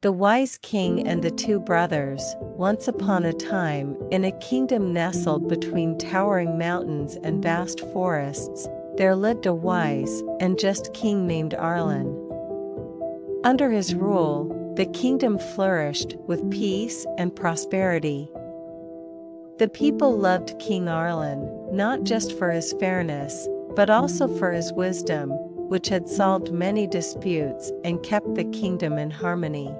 The wise king and the two brothers. Once upon a time, in a kingdom nestled between towering mountains and vast forests, there lived a wise and just king named Arlen. Under his rule, the kingdom flourished with peace and prosperity. The people loved King Arlen, not just for his fairness, but also for his wisdom, which had solved many disputes and kept the kingdom in harmony.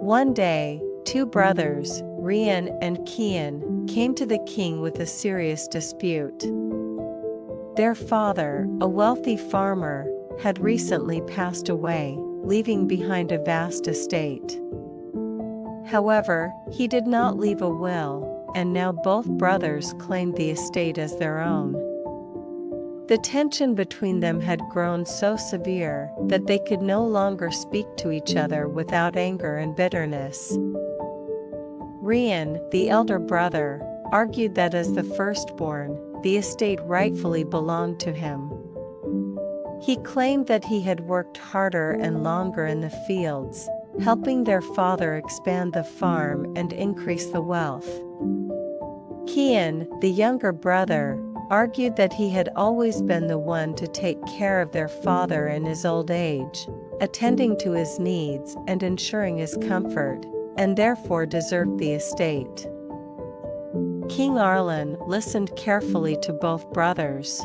One day, two brothers, Rian and Kian, came to the king with a serious dispute. Their father, a wealthy farmer, had recently passed away, leaving behind a vast estate. However, he did not leave a will, and now both brothers claimed the estate as their own. The tension between them had grown so severe that they could no longer speak to each other without anger and bitterness. Rian, the elder brother, argued that as the firstborn, the estate rightfully belonged to him. He claimed that he had worked harder and longer in the fields, helping their father expand the farm and increase the wealth. Kian, the younger brother, argued that he had always been the one to take care of their father in his old age, attending to his needs and ensuring his comfort, and therefore deserved the estate. King Arlen listened carefully to both brothers.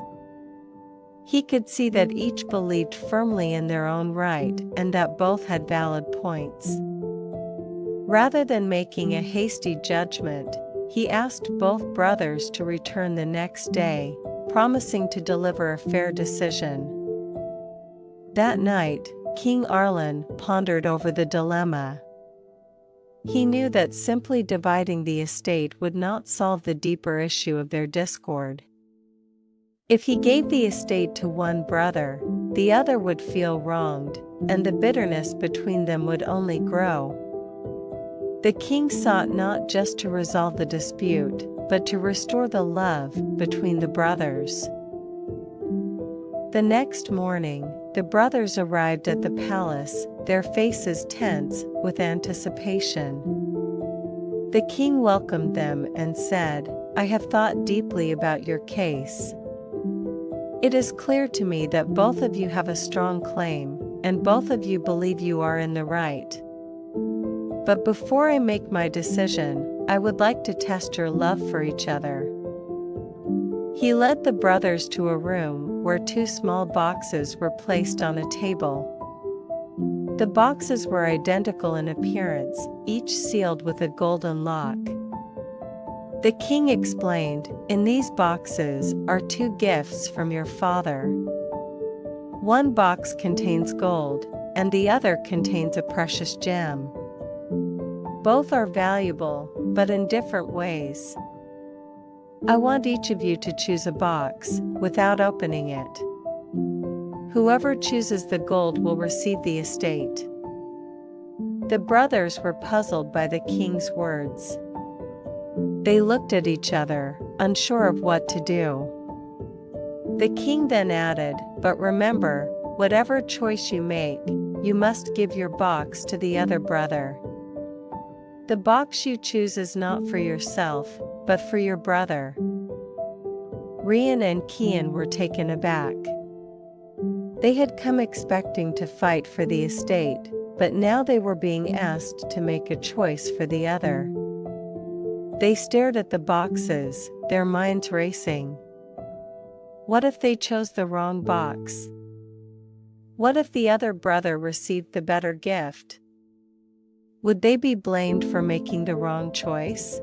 He could see that each believed firmly in their own right and that both had valid points. Rather than making a hasty judgment, he asked both brothers to return the next day, promising to deliver a fair decision. That night, King Arlen pondered over the dilemma. He knew that simply dividing the estate would not solve the deeper issue of their discord. If he gave the estate to one brother, the other would feel wronged, and the bitterness between them would only grow. The king sought not just to resolve the dispute, but to restore the love between the brothers. The next morning, the brothers arrived at the palace, their faces tense with anticipation. The king welcomed them and said, "I have thought deeply about your case. It is clear to me that both of you have a strong claim, and both of you believe you are in the right. But before I make my decision, I would like to test your love for each other." He led the brothers to a room where two small boxes were placed on a table. The boxes were identical in appearance, each sealed with a golden lock. The king explained, "In these boxes are two gifts from your father. One box contains gold, and the other contains a precious gem. Both are valuable, but in different ways. I want each of you to choose a box, without opening it. Whoever chooses the gold will receive the estate." The brothers were puzzled by the king's words. They looked at each other, unsure of what to do. The king then added, "But remember, whatever choice you make, you must give your box to the other brother. The box you choose is not for yourself, but for your brother." Rian and Kian were taken aback. They had come expecting to fight for the estate, but now they were being asked to make a choice for the other. They stared at the boxes, their minds racing. What if they chose the wrong box? What if the other brother received the better gift? Would they be blamed for making the wrong choice?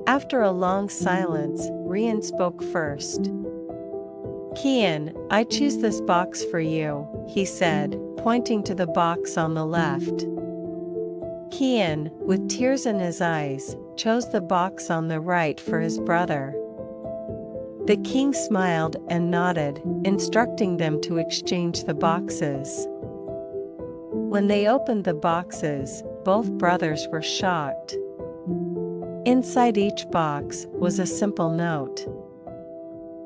After a long silence, Rian spoke first. "Kian, I choose this box for you," he said, pointing to the box on the left. Kian, with tears in his eyes, chose the box on the right for his brother. The king smiled and nodded, instructing them to exchange the boxes. When they opened the boxes, both brothers were shocked. Inside each box was a simple note.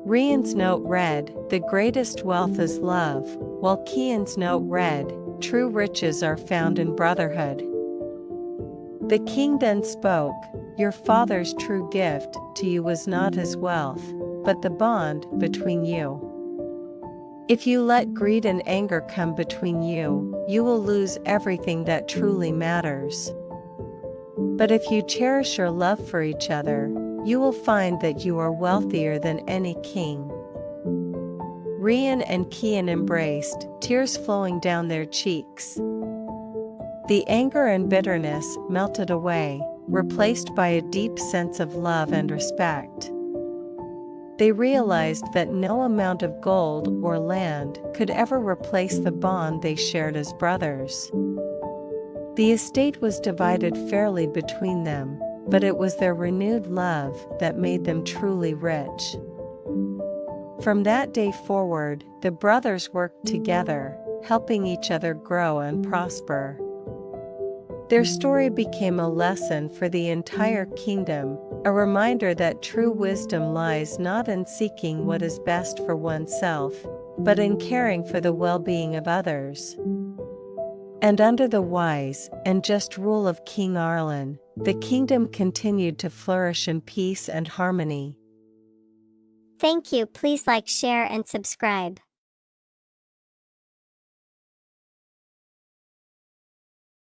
Rian's note read, "The greatest wealth is love," while Kian's note read, true riches are found in brotherhood. The king then spoke, "Your father's true gift to you was not his wealth, but the bond between you. If you let greed and anger come between you, you will lose everything that truly matters. But if you cherish your love for each other, you will find that you are wealthier than any king." Rian and Kian embraced, tears flowing down their cheeks. The anger and bitterness melted away, replaced by a deep sense of love and respect. They realized that no amount of gold or land could ever replace the bond they shared as brothers. The estate was divided fairly between them, but it was their renewed love that made them truly rich. From that day forward, the brothers worked together, helping each other grow and prosper. Their story became a lesson for the entire kingdom, a reminder that true wisdom lies not in seeking what is best for oneself, but in caring for the well-being of others. And under the wise and just rule of King Arlen, the kingdom continued to flourish in peace and harmony. Thank you. Please like, share, and subscribe.